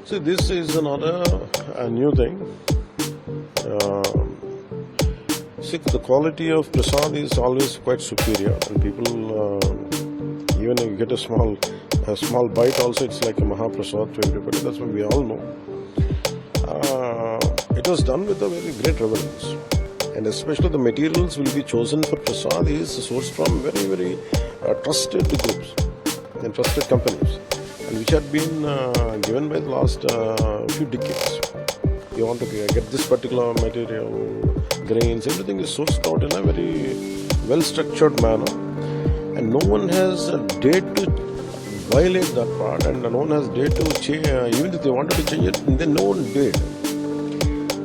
See, this is not a new thing. See, the quality of prasad is always quite superior, and people, even if you get a small bite, also it's like a mahaprasad to everybody. That's what we all know. It was done with a very great reverence, and especially the materials will be chosen for prasad is sourced from very, very trusted groups and trusted companies, and which had been given by the last few decades. You want to get this particular material, grains, everything is sourced out in a very well-structured manner, and no one has dared to violate that part, and no one has dared to change, even if they wanted to change it, then no one did.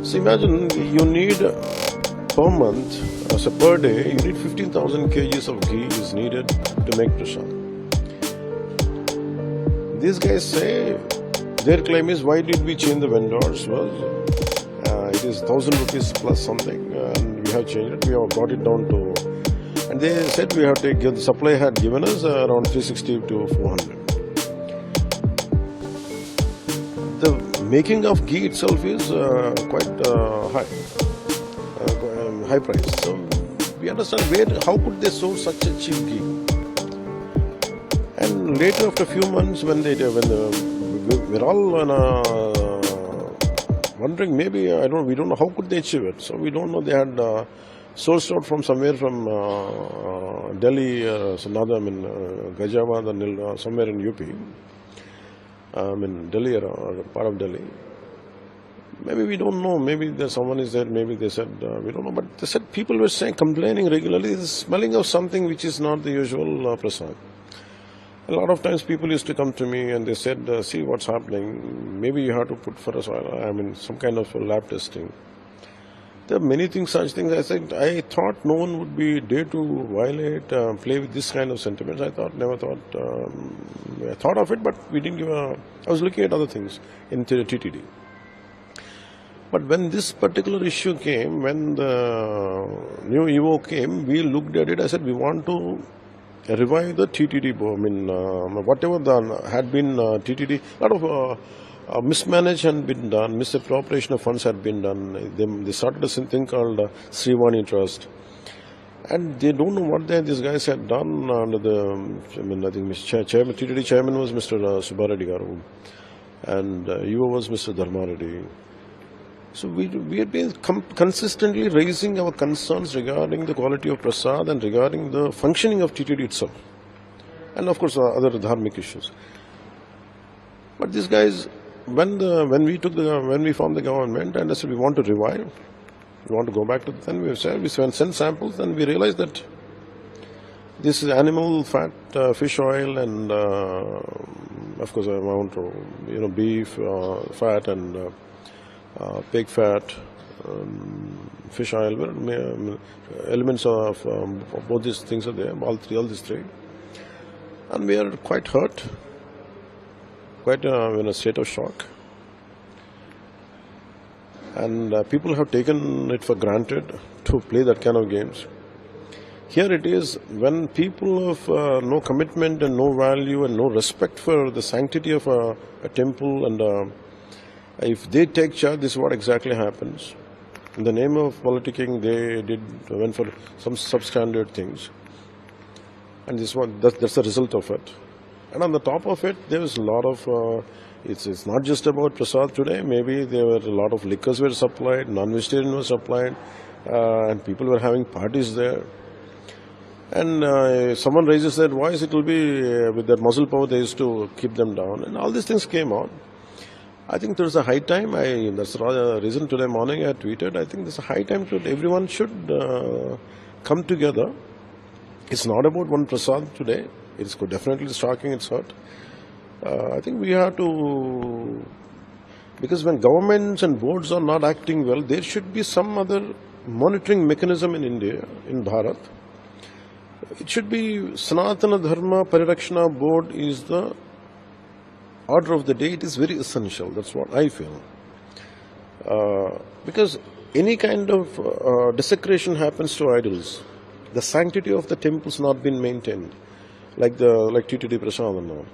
So imagine you need per month, so per day, you need 15,000 kgs of ghee is needed to make prasad. These guys say, their claim is, why did we change the vendors? Well, it is 1,000 rupees plus something, and we have changed it. We have brought it down to, and they said we have to give, the supply had given us around 360 to 400. The making of ghee itself is quite high price. So we understand how could they source such a cheap ghee? And later, after a few months, when we're all wondering, maybe we don't know how could they achieve it. So we don't know. They had sourced out from somewhere from Delhi, Ghaziabad, somewhere in UP. In Delhi, or part of Delhi. Maybe we don't know. Maybe someone is there. Maybe they said we don't know. But they said people were complaining regularly, the smelling of something which is not the usual prasad. A lot of times people used to come to me and they said, see what's happening, maybe you have to put for us, some kind of lab testing. There are many things, such things. I thought no one would be dare to violate, play with this kind of sentiments. I thought of it, but we didn't give I was looking at other things in TTD. But when this particular issue came, when the new EO came, we looked at it. I said, we want to revive the TTD board. Whatever had been TTD, a lot of mismanaged had been done, misappropriation of funds had been done. They started a thing called Srivani Trust, and they don't know what these guys had done under the. I think Chairman, TTD chairman was Mr. Subbareddy Garu, and EO was Mr. Dharma Reddy. So we had been consistently raising our concerns regarding the quality of prasad and regarding the functioning of TTD itself, and of course other dharmic issues. But these guys, when we formed the government, and I said we want to revive, we want to go back to, then we sent samples, and we realized that this is animal fat, fish oil, and of course amount to beef fat and pig fat, fish oil, elements of both these things are there, all these three. And we are quite hurt, quite in a state of shock. And people have taken it for granted to play that kind of games. Here it is, when people of no commitment and no value and no respect for the sanctity of a temple, and if they take charge, this is what exactly happens. In the name of politicking, they went for some substandard things, and that's the result of it. And on the top of it, there is a lot of. It's not just about prasad today. Maybe there were a lot of liquors were supplied, non-vegetarian was supplied, and people were having parties there. And someone raises their voice, it will be with their muscle power. They used to keep them down, and all these things came out. I think there's a high time, that's the reason today morning I tweeted, I think there's a high time everyone should come together. It's not about one prasad today. It's definitely shocking, it's hurt. I think we have to, because when governments and boards are not acting well, there should be some other monitoring mechanism in India, in Bharat. It should be Sanatana Dharma Rakshana Board is the order of the day. It is very essential. That's what I feel. Because any kind of desecration happens to idols. The sanctity of the temples not been maintained, like TTD Prasad and all.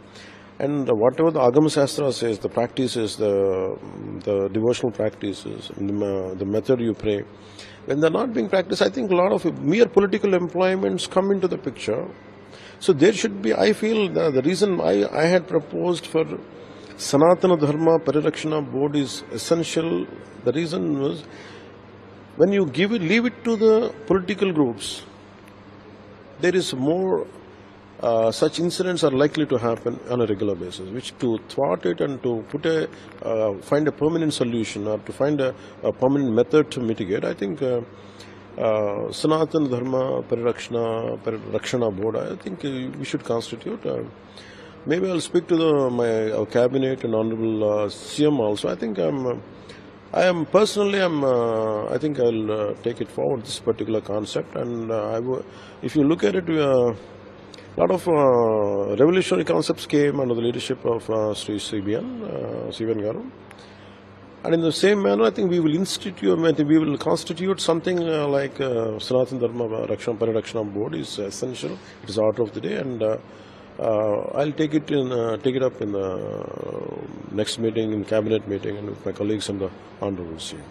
And whatever the Agama Shastra says, the practices, the devotional practices, the method you pray, when they're not being practiced, I think a lot of mere political employments come into the picture. So there should be, I feel, the reason I had proposed for Sanatana Dharma Rakshana Board is essential. The reason was, when you leave it to the political groups, there is more such incidents are likely to happen on a regular basis, which to thwart it and to find a permanent solution or to find a permanent method to mitigate, I think Sanatana Dharma Rakshana Board, I think we should constitute. Maybe I'll speak to our cabinet and honorable CM also. I think I think I'll take it forward, this particular concept. And if you look at it, a lot of revolutionary concepts came under the leadership of Sri CBN Garu. And in the same manner, I think we will constitute something like Sanatana Dharma Rakshana Board is essential. It is order of the day, and I'll take it up in the next meeting, in cabinet meeting, and with my colleagues and the honorable CM.